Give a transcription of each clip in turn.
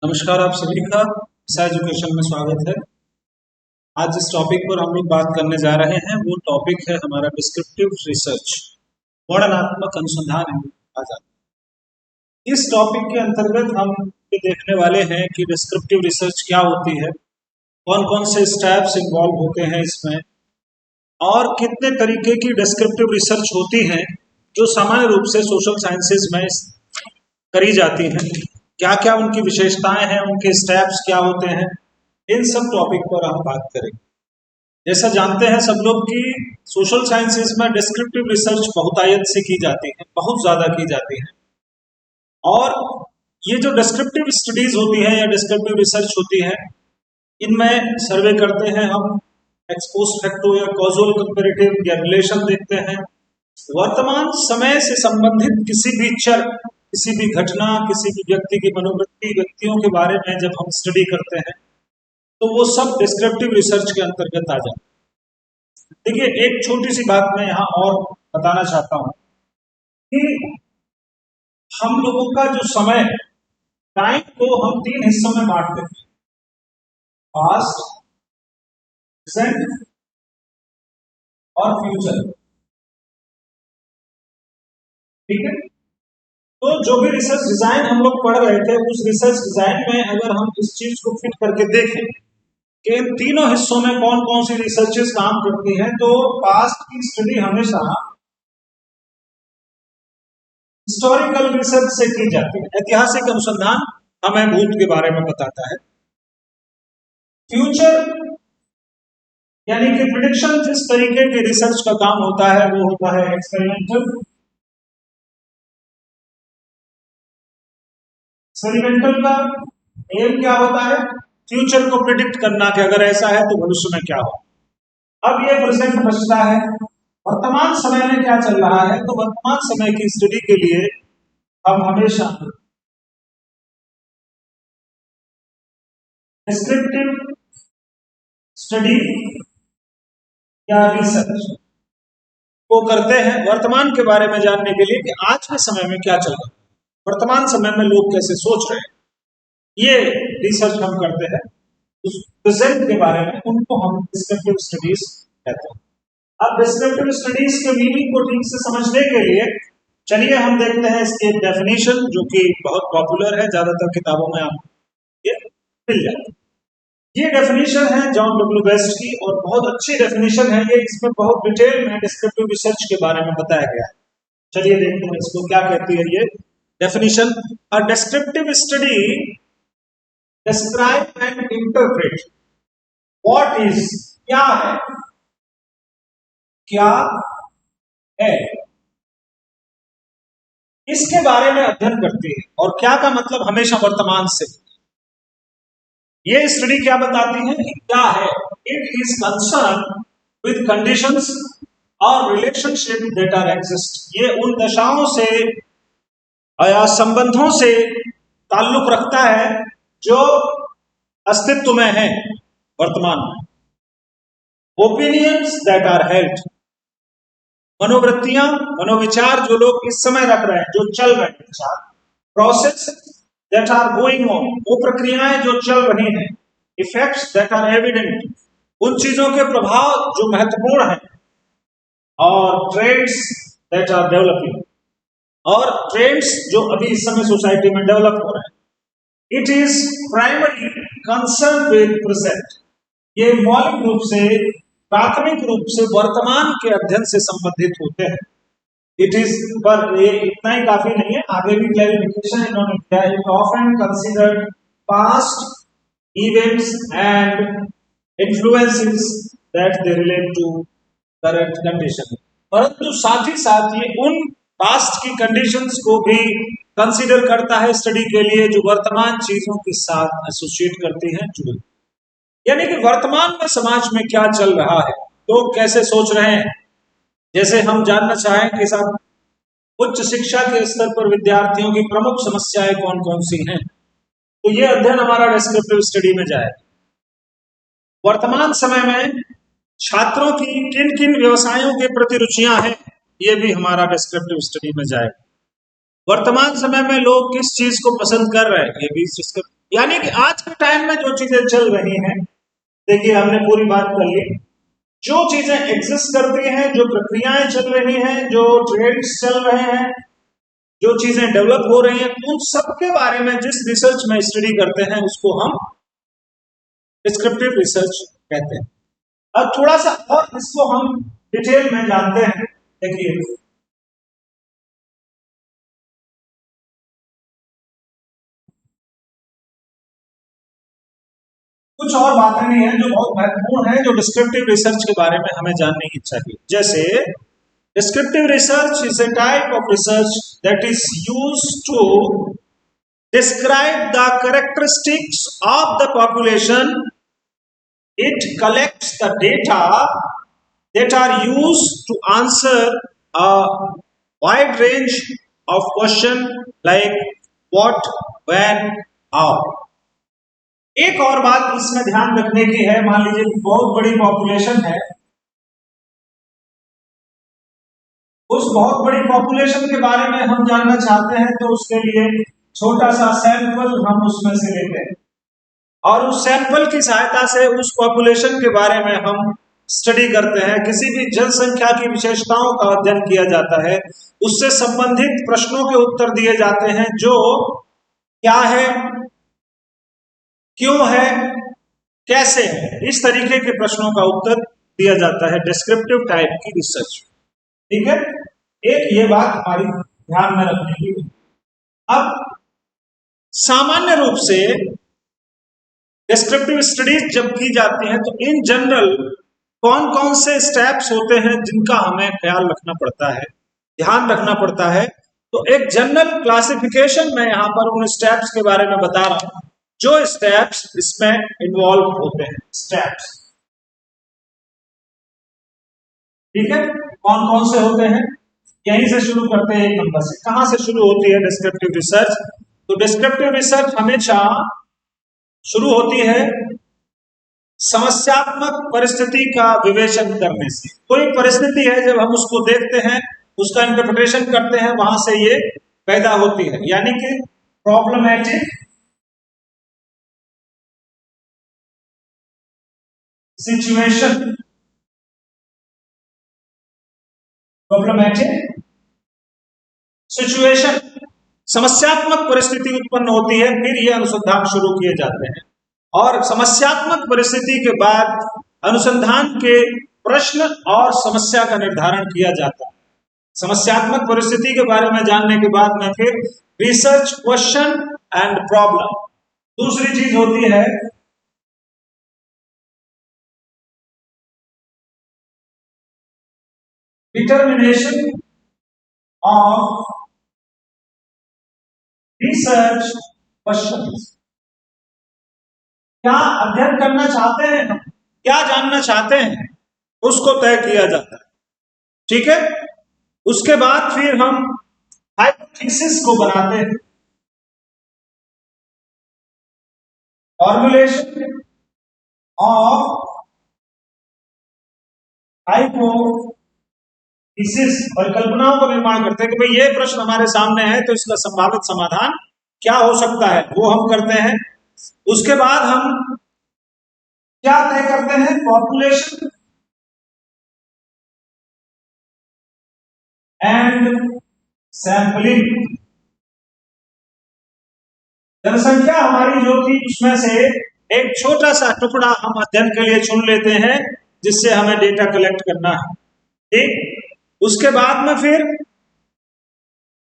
नमस्कार, आप सभी का ईसा एजुकेशन में स्वागत है। आज जिस टॉपिक पर हम लोग बात करने जा रहे हैं वो टॉपिक है हमारा डिस्क्रिप्टिव रिसर्च, वर्णनात्मक अनुसंधान कहा जाता है। इस टॉपिक के अंतर्गत हम ये देखने वाले हैं कि डिस्क्रिप्टिव रिसर्च क्या होती है, कौन कौन से स्टेप्स इन्वॉल्व होते हैं इसमें, और कितने तरीके की डिस्क्रिप्टिव रिसर्च होती हैं जो सामान्य रूप से सोशल साइंसेज में करी जाती हैं, क्या क्या उनकी विशेषताएं हैं, उनके स्टेप्स क्या होते हैं, इन सब टॉपिक पर हम बात करेंगे। जैसा जानते हैं सब लोग कि सोशल साइंसेज में डिस्क्रिप्टिव रिसर्च बहुतायत से की जाती है, बहुत ज्यादा की जाती है। और ये जो डिस्क्रिप्टिव स्टडीज होती हैं या डिस्क्रिप्टिव रिसर्च होती है, इनमें सर्वे करते हैं हम, एक्सपोस्ट फैक्टो या कॉजल कंपैरेटिव या रिलेशन देखते हैं, वर्तमान समय से संबंधित किसी भी चर, किसी भी घटना, किसी भी व्यक्ति की मनोवृत्ति, व्यक्तियों के बारे में जब हम स्टडी करते हैं तो वो सब डिस्क्रिप्टिव रिसर्च के अंतर्गत आ जाता है। देखिए, एक छोटी सी बात मैं यहाँ और बताना चाहता हूँ कि हम लोगों का जो समय, टाइम को हम 3 हिस्सों में बांट देते हैं, पास्ट, प्रेजेंट और फ्यूचर। ठीक है, तो जो भी रिसर्च डिजाइन हम लोग पढ़ रहे थे, उस रिसर्च डिजाइन में अगर हम इस चीज को फिट करके देखें कि इन तीनों हिस्सों में कौन कौन सी रिसर्चेस काम करती हैं, तो पास्ट की स्टडी हमेशा हिस्टोरिकल रिसर्च से की जाती है, ऐतिहासिक अनुसंधान हमें भूत के बारे में बताता है। फ्यूचर यानी कि प्रिडिक्शन, जिस तरीके के रिसर्च का काम होता है वो होता है एक्सपेरिमेंटल। एक्सपेरिमेंटल का एम क्या होता है? फ्यूचर को प्रिडिक्ट करना कि अगर ऐसा है तो भविष्य में क्या हो। अब ये प्रेजेंट बचता है, वर्तमान समय में क्या चल रहा है, तो वर्तमान समय की स्टडी के लिए हम हमेशा डिस्क्रिप्टिव स्टडी या रिसर्च को करते हैं वर्तमान के बारे में जानने के लिए कि आज के समय में क्या चल रहा है, वर्तमान समय में लोग कैसे सोच रहे हैं, ये रिसर्च हम करते हैं। उस प्रेजेंट के बारे में उनको हम डिस्क्रिप्टिव स्टडीज कहते हैं। अब डिस्क्रिप्टिव स्टडीज के मीनिंग को ठीक से समझने के लिए चलिए हम देखते हैं इसकी एक डेफिनेशन, जो कि बहुत पॉपुलर है, ज्यादातर किताबों में आपको ये मिल जाती है। ये डेफिनेशन है जॉन डब्ल्यू बेस्ट की, और बहुत अच्छी डेफिनेशन है ये, इसमें बहुत डिटेल में डिस्क्रिप्टिव रिसर्च के बारे में बताया गया है। चलिए देखते हैं इसको क्या कहती है ये definition. A descriptive study describe and interpret what is, क्या है, क्या है, इसके बारे में अध्ययन करती है। और क्या का मतलब हमेशा वर्तमान से। ये स्टडी क्या बताती है कि क्या है? It is concern with conditions और रिलेशनशिप दैट आर एग्जिस्ट। ये उन दशाओं से या संबंधों से ताल्लुक रखता है जो अस्तित्व में है वर्तमान में। ओपिनियंस दैट आर हेल्ड, मनोवृत्तियां, मनोविचार जो लोग इस समय रख रहे हैं, जो चल रहे हैं विचार। Process that are going on, वो प्रक्रियाएं जो चल रही हैं। इफेक्ट्स दैट आर एविडेंट, उन चीजों के प्रभाव जो महत्वपूर्ण हैं। और ट्रेंड्स दैट आर डेवलपिंग, और ट्रेंड्स जो अभी इस समय सोसाइटी में डेवलप हो रहे हैं। It is primary concern with present, ये मौलिक रूप से, प्राथमिक रूप से वर्तमान के अध्ययन से संबंधित होते हैं। इट इज, पर ये इतना ही काफी नहीं है, आगे भी क्लैरिफिकेशन इन्होंने किया है। It often considered past events and influences that they relate to current condition, परंतु साथ ही साथ ये उन पास्ट की कंडीशंस को भी कंसीडर करता है स्टडी के लिए जो वर्तमान चीजों के साथ एसोसिएट करती हैं, जुड़ी। यानी कि वर्तमान में समाज में क्या चल रहा है, लोग कैसे सोच रहे हैं। जैसे हम जानना चाहें कि साहब उच्च शिक्षा के स्तर पर विद्यार्थियों की प्रमुख समस्याएं कौन कौन सी हैं, तो ये अध्ययन हमारा डिस्क्रिप्टिव स्टडी में जाए। वर्तमान समय में छात्रों की किन किन व्यवसायों के प्रति रुचियां हैं, ये भी हमारा डिस्क्रिप्टिव स्टडी में जाए। वर्तमान समय में लोग किस चीज को पसंद कर रहे हैं, ये भी यानी कि आज के टाइम में जो चीजें चल रही हैं, देखिए हमने पूरी बात कर ली, जो चीजें एग्जिस्ट करती हैं, जो प्रक्रियाएं चल रही हैं, जो ट्रेंड्स चल रहे हैं, जो चीजें डेवलप हो रही हैं, उन सब के बारे में जिस रिसर्च में स्टडी करते हैं उसको हम डिस्क्रिप्टिव रिसर्च कहते हैं। अब थोड़ा सा और इसको हम डिटेल में जानते हैं। देखिए कुछ और बातें भी हैं जो बहुत महत्वपूर्ण है, जो डिस्क्रिप्टिव रिसर्च के बारे में हमें जानने की चाहिए। जैसे descriptive research is a type of research that is used to describe the characteristics of the population. It collects the data that are used to answer a wide range of questions like what, when, how. एक और बात इसमें ध्यान रखने की है, मान लीजिए बहुत बड़ी पॉपुलेशन है, उस बहुत बड़ी पॉपुलेशन के बारे में हम जानना चाहते हैं, तो उसके लिए छोटा सा सैंपल हम उसमें से लेते हैं और उस सैंपल की सहायता से उस पॉपुलेशन के बारे में हम स्टडी करते हैं। किसी भी जनसंख्या की विशेषताओं का अध्ययन किया जाता है, उससे संबंधित प्रश्नों के उत्तर दिए जाते हैं, जो क्या है, क्यों है, कैसे है, इस तरीके के प्रश्नों का उत्तर दिया जाता है डिस्क्रिप्टिव टाइप की रिसर्च। ठीक है, एक ये बात हमारी ध्यान में रखने की। अब सामान्य रूप से डिस्क्रिप्टिव स्टडीज जब की जाती हैं तो इन जनरल कौन कौन से स्टेप्स होते हैं जिनका हमें ख्याल रखना पड़ता है, ध्यान रखना पड़ता है। तो एक जनरल क्लासिफिकेशन में यहां पर उन स्टेप्स के बारे में बता रहा हूं जो स्टेप्स इसमें इन्वॉल्व होते हैं। स्टेप्स ठीक है, कौन कौन से होते हैं, यहीं से शुरू करते हैं। एक नंबर से कहां से शुरू होती है डिस्क्रिप्टिव रिसर्च? तो डिस्क्रिप्टिव रिसर्च हमेशा शुरू होती है समस्यात्मक परिस्थिति का विवेचन करने से। कोई परिस्थिति है, जब हम उसको देखते हैं, उसका इंटरप्रिटेशन करते हैं, वहां से ये पैदा होती है, यानी कि प्रॉब्लमैटिक सिचुएशन। प्रॉब्लमैटिक सिचुएशन, समस्यात्मक परिस्थिति उत्पन्न होती है, फिर ये अनुसंधान शुरू किए जाते हैं और समस्यात्मक परिस्थिति के बाद अनुसंधान के प्रश्न और समस्या का निर्धारण किया जाता है। समस्यात्मक परिस्थिति के बारे में जानने के बाद में फिर रिसर्च क्वेश्चन एंड प्रॉब्लम। दूसरी चीज होती है डिटर्मिनेशन ऑफ रिसर्च क्वेश्चन। क्या अध्ययन करना चाहते हैं हम, क्या जानना चाहते हैं, उसको तय किया जाता है। ठीक है, उसके बाद फिर हम हाइपोथेसिस को बनाते हैं, फॉर्मुलेशन ऑफ हाइपोथेसिस, परिकल्पनाओं का निर्माण करते हैं कि भाई ये प्रश्न हमारे सामने है तो इसका संभावित समाधान क्या हो सकता है, वो हम करते हैं। उसके बाद हम क्या तय करते हैं, पॉपुलेशन एंड सैंपलिंग। जनसंख्या हमारी जो थी उसमें से एक छोटा सा टुकड़ा हम अध्ययन के लिए चुन लेते हैं जिससे हमें डेटा कलेक्ट करना है। ठीक, उसके बाद में फिर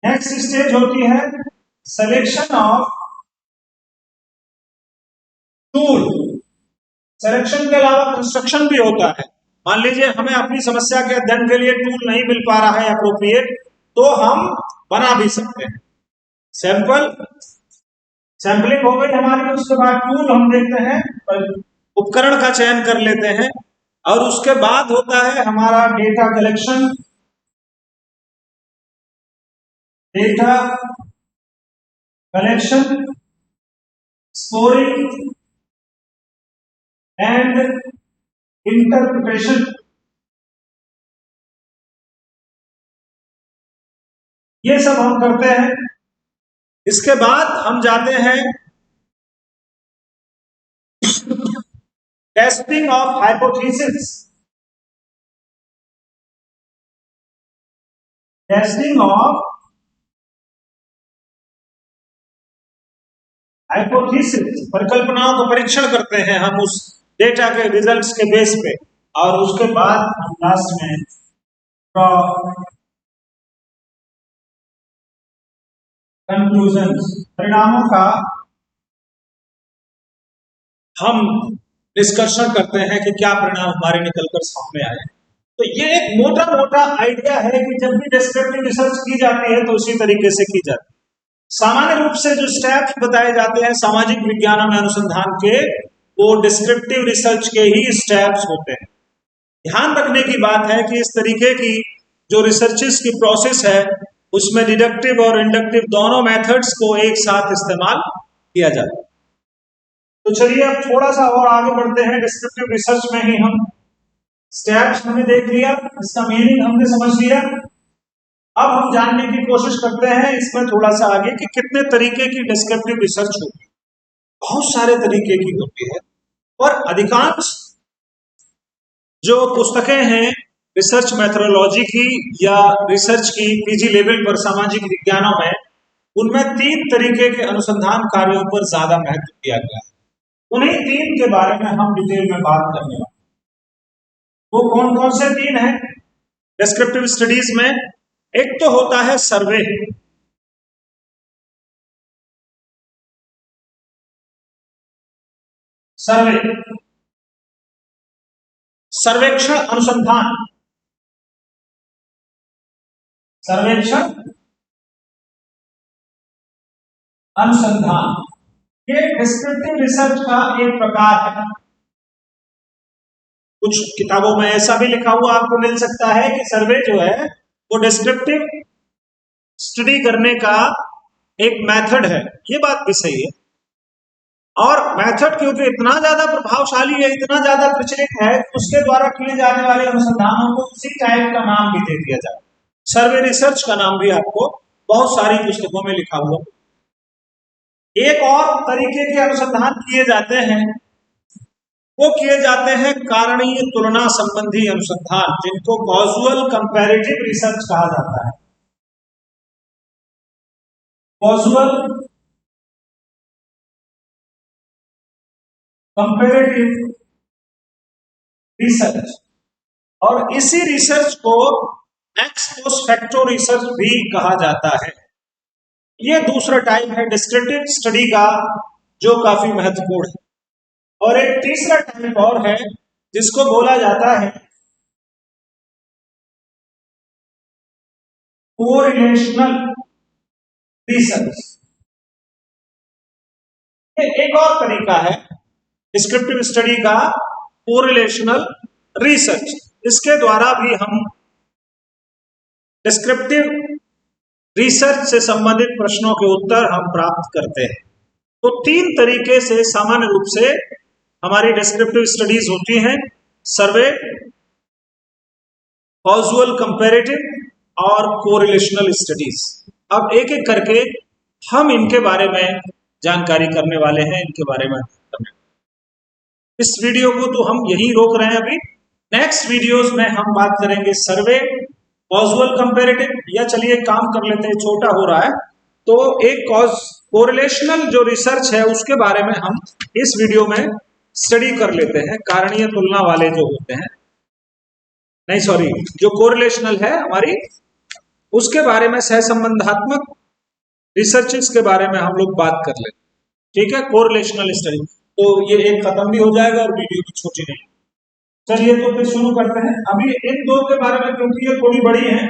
नेक्स्ट स्टेज होती है सिलेक्शन ऑफ टूल। सिलेक्शन के अलावा कंस्ट्रक्शन भी होता है। मान लीजिए हमें अपनी समस्या के अध्ययन के लिए टूल नहीं मिल पा रहा है अप्रोप्रिएट, तो हम बना भी सकते हैं। सैंपल, सैंपलिंग हो गई हमारी, उसके बाद टूल हम देखते हैं, उपकरण का चयन कर लेते हैं और उसके बाद होता है हमारा data collection, data collection, scoring and interpretation. ये सब हम करते हैं। इसके बाद हम जाते हैं testing of hypothesis, testing of hypothesis, परिकल्पनाओं का परीक्षण करते हैं हम उस डेटा के रिजल्ट्स के बेस पे, और उसके बाद हम लास्ट में कंक्लूजन, परिणामों का हम डिस्कशन करते हैं कि क्या परिणाम हमारे निकलकर सामने आए। तो ये एक मोटा मोटा आइडिया है कि जब भी डिस्क्रिप्टिव रिसर्च की जाती है तो उसी तरीके से की जाती है। सामान्य रूप से जो स्टेप्स बताए जाते हैं सामाजिक विज्ञानों में अनुसंधान के, वो डिस्क्रिप्टिव रिसर्च के ही स्टेप्स होते हैं। ध्यान रखने की बात है कि इस तरीके की जो रिसर्चेस की प्रोसेस है उसमें डिडक्टिव और इंडक्टिव दोनों मेथड्स को एक साथ इस्तेमाल किया जाता है। तो चलिए अब थोड़ा सा और आगे बढ़ते हैं। डिस्क्रिप्टिव रिसर्च में ही हम स्टेप्स हमने देख लिया, इसका मीनिंग हमने समझ लिया। अब हम जानने की कोशिश करते हैं इसमें थोड़ा सा आगे कि कितने तरीके की डिस्क्रिप्टिव रिसर्च होती है। बहुत सारे तरीके की होती है, और अधिकांश जो पुस्तकें हैं रिसर्च मेथोडोलॉजी की या रिसर्च की पीजी लेवल पर सामाजिक विज्ञानों में, उनमें 3 तरीके के अनुसंधान कार्यों पर ज्यादा महत्व दिया गया है। उन्हीं 3 के बारे में हम डिटेल में बात करने वाले। वो कौन कौन से 3 हैं डिस्क्रिप्टिव स्टडीज में? एक तो होता है सर्वे, सर्वेक्षण अनुसंधान, सर्वेक्षण अनुसंधान, ये डिस्क्रिप्टिव रिसर्च का एक प्रकार है। कुछ किताबों में ऐसा भी लिखा हुआ आपको मिल सकता है कि सर्वे जो है वो डिस्क्रिप्टिव स्टडी करने का एक मेथड है। ये बात भी सही है, और मेथड क्योंकि इतना ज्यादा प्रभावशाली है, इतना ज्यादा प्रचलित है, उसके द्वारा किए जाने वाले अनुसंधानों को उसी टाइप का नाम भी दे दिया जाए। सर्वे रिसर्च का नाम भी आपको बहुत सारी पुस्तकों में लिखा हुआ। एक और तरीके के अनुसंधान किए जाते हैं, वो किए जाते हैं कारणीय तुलना संबंधी अनुसंधान, जिनको कॉजुअल कंपैरेटिव रिसर्च कहा जाता है। कॉजुअल कंपैरेटिव रिसर्च, और इसी रिसर्च को एक्स पोस्ट फैक्टो रिसर्च भी कहा जाता है। ये दूसरा टाइप है डिस्क्रिप्टिव स्टडी का जो काफी महत्वपूर्ण है। और एक तीसरा टाइप और है जिसको बोला जाता है कोरिलेशनल रिसर्च। ये एक और तरीका है डिस्क्रिप्टिव स्टडी का, कोरिलेशनल रिसर्च। इसके द्वारा भी हम डिस्क्रिप्टिव रिसर्च से संबंधित प्रश्नों के उत्तर हम प्राप्त करते हैं। तो 3 तरीके से सामान्य रूप से हमारी डिस्क्रिप्टिव स्टडीज होती हैं: सर्वे, कॉजुअल कंपैरेटिव और कोरिलेशनल स्टडीज। अब एक एक करके हम इनके बारे में जानकारी करने वाले हैं, इनके बारे में इस वीडियो को तो हम यहीं रोक रहे हैं। अभी नेक्स्ट वीडियोस में हम बात करेंगे सर्वे, कॉजुअल कंपैरेटिव, या चलिए काम कर लेते हैं, छोटा हो रहा है तो एक कोरिलेशनल जो रिसर्च है उसके बारे में हम इस वीडियो में स्टडी कर लेते हैं। कारणीय तुलना वाले जो होते हैं, नहीं सॉरी, जो कोरिलेशनल है हमारी, उसके बारे में सहसंबंधात्मक रिसर्चेस के बारे में हम लोग बात कर लेते हैं। ठीक है, कोरिलेशनल स्टडी। तो ये एक खत्म भी हो जाएगा और वीडियो भी छोटी नहीं। चलिए तो फिर शुरू करते हैं। अभी इन 2 के बारे में, क्योंकि ये थोड़ी बड़ी है,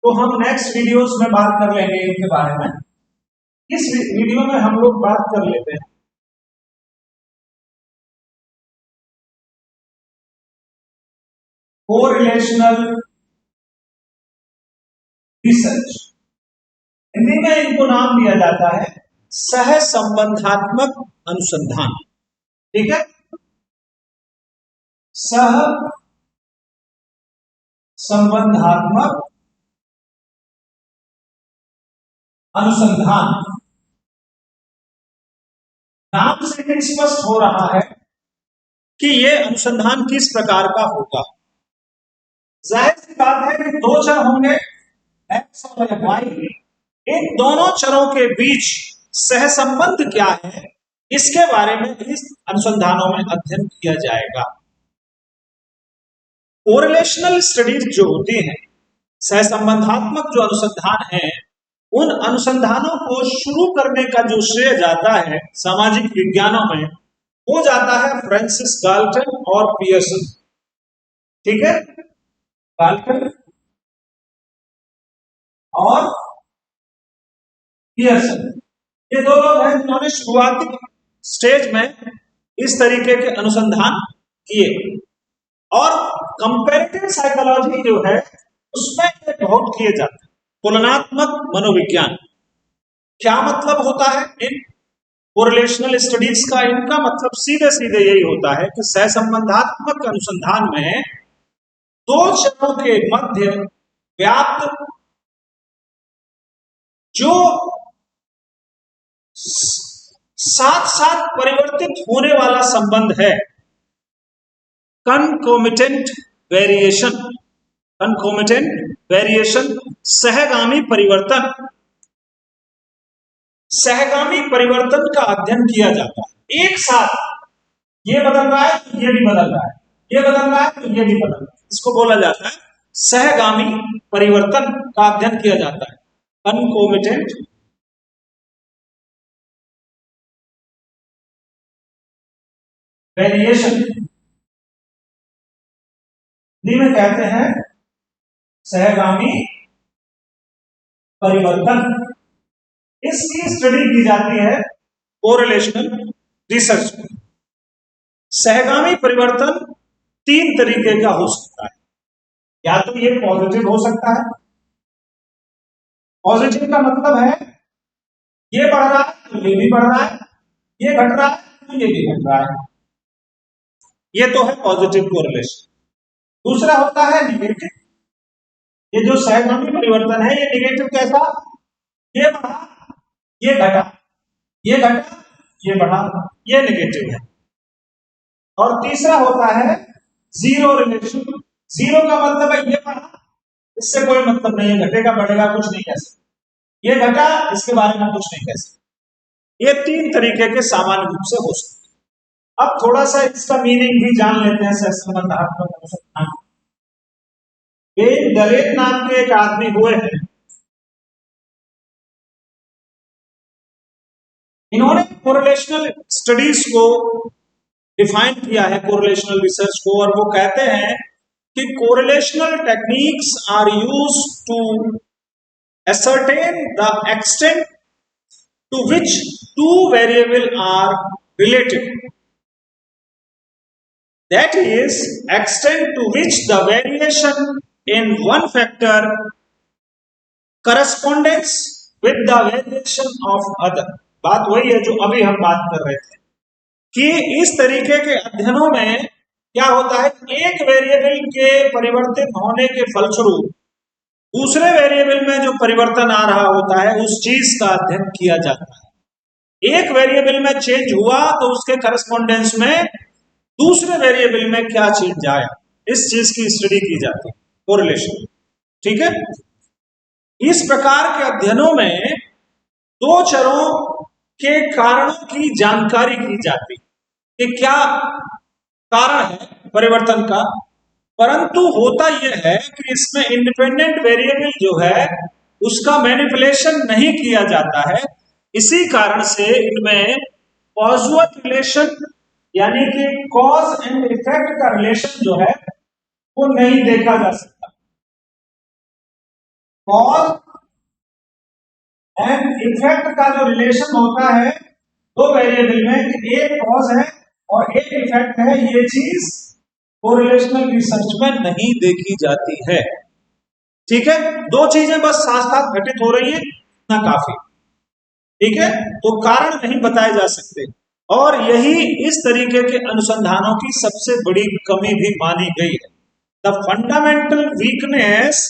तो हम नेक्स्ट वीडियोस में बात कर लेंगे इनके बारे में। इस वीडियो में हम लोग बात कर लेते हैं कोरिलेशनल रिसर्च। हिंदी में इनको नाम दिया जाता है सहसंबंधात्मक अनुसंधान। ठीक है, सह संबंधात्मक अनुसंधान। नाम से ही स्पष्ट हो रहा है कि ये अनुसंधान किस प्रकार का होगा। जाहिर सी बात है कि दो चर होंगे x और y, इन दोनों चरों के बीच सहसंबंध क्या है इसके बारे में इस अनुसंधानों में अध्ययन किया जाएगा। कोरिलेशनल स्टडीज जो होती हैं, सहसंबंधात्मक जो अनुसंधान है, उन अनुसंधानों को शुरू करने का जो श्रेय जाता है सामाजिक विज्ञानों में, वो जाता है फ्रांसिस गाल्टन और पियर्सन। ठीक है, गाल्टन और पियर्सन, ये दो लोग हैं जिन्होंने शुरुआती स्टेज में इस तरीके के अनुसंधान किए। और कंपैरेटिव साइकोलॉजी जो है उसमें ये बहुत किए जाते हैं। तुलनात्मक मनोविज्ञान क्या मतलब होता है इन कोरिलेशनल स्टडीज का? इनका मतलब सीधे सीधे यही होता है कि सहसंबंधात्मक अनुसंधान में दो चरों के मध्य व्याप्त जो साथ साथ परिवर्तित होने वाला संबंध है, कंकोमिटेंट वेरिएशन, कंकोमिटेंट वेरिएशन, सहगामी परिवर्तन, सहगामी परिवर्तन का अध्ययन किया जाता है। एक साथ ये बदल रहा है तो ये भी बदल रहा है, ये बदल रहा है तो ये भी बदल रहा है, इसको बोला जाता है सहगामी परिवर्तन का अध्ययन किया जाता है, कंकोमिटेंट वेरिएशन, हिंदी में कहते हैं सहगामी परिवर्तन। इसकी स्टडी की जाती है कोरिलेशनल रिसर्च में। सहगामी परिवर्तन तीन तरीके का हो सकता है, या तो ये पॉजिटिव हो सकता है। पॉजिटिव का मतलब है ये बढ़ रहा है तो ये भी बढ़ रहा है, ये घट रहा है तो ये भी घट रहा है, ये तो है पॉजिटिव कोरिलेशन। दूसरा होता है निगेटिव, ये जो सहगामी परिवर्तन है ये निगेटिव कैसा, ये बढ़ा ये घटा, ये घटा ये बढ़ा, ये निगेटिव है। और तीसरा होता है जीरो रिलेशन। जीरो का मतलब है ये बढ़ा, इससे कोई मतलब नहीं है, घटेगा बढ़ेगा कुछ नहीं कह सकते, ये घटा इसके बारे में कुछ नहीं कह सकते। ये तीन तरीके के सामान्य रूप से हो सकते हैं। अब थोड़ा सा इसका मीनिंग भी जान लेते हैं सहसंबंधात्मक अनुसंधान। गलेन नाम के एक आदमी हुए हैं, इन्होंने कोरिलेशनल स्टडीज को डिफाइन किया है, कोरिलेशनल रिसर्च को, और वो कहते हैं कि correlational techniques are used to ascertain the extent to which two variables are related, that is extent to which the variation in one factor corresponds with the variation of other। बात वही है जो अभी हम बात कर रहे थे कि इस तरीके के अध्ययनों में क्या होता है, एक वेरिएबल के परिवर्तित होने के फलस्वरूप दूसरे वेरिएबल में जो परिवर्तन आ रहा होता है उस चीज का अध्ययन किया जाता है। एक वेरिएबल में चेंज हुआ तो उसके करस्पॉन्डेंस में दूसरे वेरिएबल में क्या चेंज आया, इस चीज की स्टडी की जाती है, कोरिलेशन। ठीक है, इस प्रकार के अध्ययनों में दो चरों के कारणों की जानकारी की जाती है कि क्या कारण है परिवर्तन का, परंतु होता यह है कि इसमें इंडिपेंडेंट वेरिएबल जो है उसका मैनिपुलेशन नहीं किया जाता है। इसी कारण से इनमें कॉजुअल रिलेशन यानी कि कॉज एंड इफेक्ट का रिलेशन जो है वो नहीं देखा जा सकता। कॉज एंड इफेक्ट का जो रिलेशन होता है दो वेरिएबल में, एक कॉज है और एक इफेक्ट है, ये चीज कोरिलेशनल रिसर्च में नहीं देखी जाती है। ठीक है, दो चीजें बस साथ साथ घटित हो रही है ना, काफी। ठीक है, तो कारण नहीं बताए जा सकते, और यही इस तरीके के अनुसंधानों की सबसे बड़ी कमी भी मानी गई है। The fundamental weakness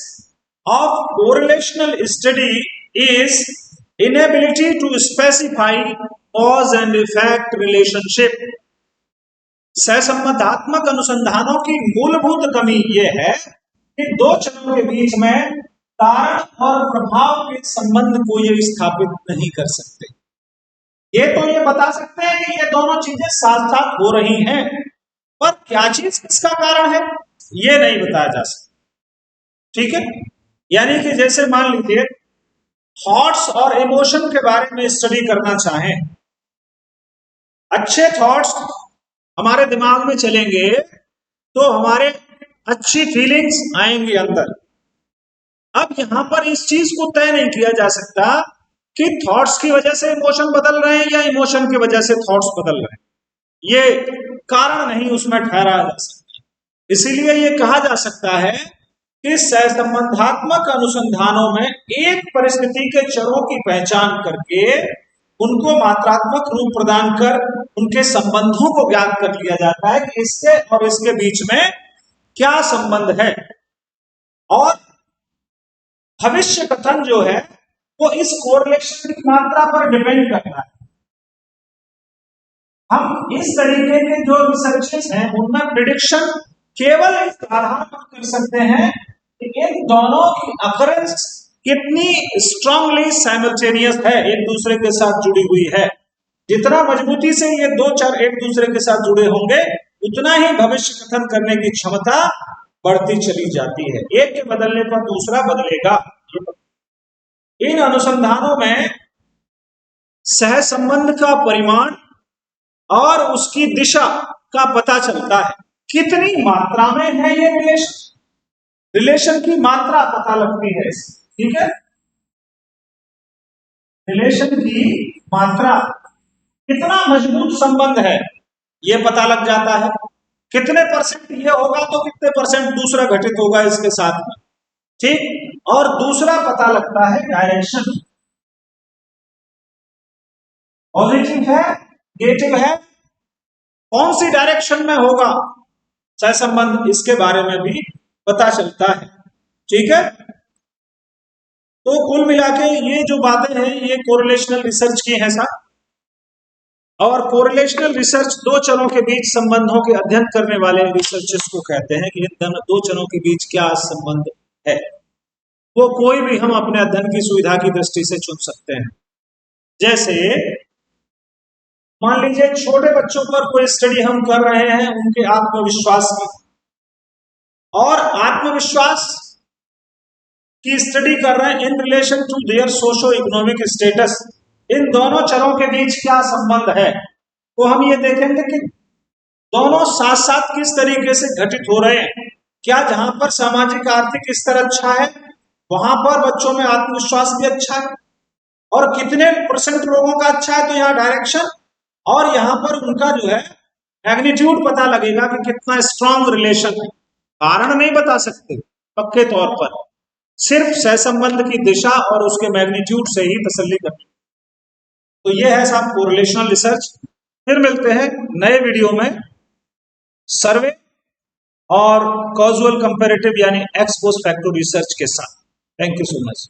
of correlational study is inability to specify cause and effect relationship. सहसंबंधात्मक अनुसंधानों की मूलभूत कमी यह है कि दो चरों के बीच में कारण और प्रभाव के संबंध को ये स्थापित नहीं कर सकते। ये तो ये बता सकते हैं कि ये दोनों चीजें साथ साथ हो रही हैं, पर क्या चीज किसका कारण है ये नहीं बताया जा सकता। ठीक है, यानी कि जैसे मान लीजिए थॉट्स और इमोशन के बारे में स्टडी करना चाहें, अच्छे थॉट्स हमारे दिमाग में चलेंगे तो हमारे अच्छी फीलिंग्स आएंगी अंदर। अब यहां पर इस चीज को तय नहीं किया जा सकता कि थॉट्स की वजह से इमोशन बदल रहे हैं या इमोशन की वजह से थॉट्स बदल रहे हैं, ये कारण नहीं उसमें ठहराया जा सकता। इसीलिए ये कहा जा सकता है कि सहसंबंधात्मक अनुसंधानों में एक परिस्थिति के चरों की पहचान करके उनको मात्रात्मक रूप प्रदान कर उनके संबंधों को ज्ञात कर लिया जाता है कि इसके और इसके बीच में क्या संबंध है। और भविष्य कथन जो है वो इस कोरिलेशन की मात्रा पर डिपेंड करता है। हम इस तरीके के जो रिसर्चेस हैं उनमें प्रिडिक्शन केवल इस आधार पर कर सकते हैं कि इन दोनों की अकरेंस कितनी स्ट्रांगली साइमल्टेनियस है, एक दूसरे के साथ जुड़ी हुई है। जितना मजबूती से ये दो चर एक दूसरे के साथ जुड़े होंगे उतना ही भविष्य कथन करने की क्षमता बढ़ती चली जाती है। एक के बदलने पर दूसरा बदलेगा। इन अनुसंधानों में सहसंबंध का परिमाण और उसकी दिशा का पता चलता है। कितनी मात्रा में है ये रिलेशन की मात्रा पता लगती है। ठीक है, रिलेशन की मात्रा, कितना मजबूत संबंध है ये पता लग जाता है। कितने परसेंट ये होगा तो कितने परसेंट दूसरा घटित होगा इसके साथ में। ठीक, और दूसरा पता लगता है डायरेक्शन, पॉजिटिव है नेगेटिव है, कौन सी डायरेक्शन में होगा सहसंबंध, इसके बारे में भी पता चलता है। ठीक है, तो कुल मिला के ये जो बातें हैं ये कोरिलेशनल रिसर्च की हैं साहब। और कोरिलेशनल रिसर्च दो चरों के बीच संबंधों के अध्ययन करने वाले रिसर्चर्स को कहते हैं कि इन दो चरों के बीच क्या संबंध है, वो कोई भी हम अपने अध्ययन की सुविधा की दृष्टि से चुन सकते हैं। जैसे मान लीजिए छोटे बच्चों पर कोई स्टडी हम कर रहे हैं उनके आत्मविश्वास की, और आत्मविश्वास की स्टडी कर रहे हैं in relation to their socio economic status. इन दोनों चरों के बीच क्या संबंध है, तो हम ये देखेंगे कि दोनों साथ साथ किस तरीके से घटित हो रहे हैं। क्या जहां पर सामाजिक आर्थिक स्तर अच्छा है वहां पर बच्चों में आत्मविश्वास भी अच्छा है, और कितने परसेंट लोगों का अच्छा है तो यहाँ डायरेक्शन, और यहाँ पर उनका जो है मैग्नीट्यूड पता लगेगा कि कितना स्ट्रांग रिलेशन है। कारण नहीं बता सकते पक्के तौर पर, सिर्फ सहसंबंध की दिशा और उसके मैग्नीट्यूड से ही तसल्ली करनी। तो ये है साहब कोरिलेशनल रिसर्च। फिर मिलते हैं नए वीडियो में सर्वे और कॉजुअल कंपैरेटिव यानी एक्स पोस्ट फैक्टो रिसर्च के साथ। Thank you so much.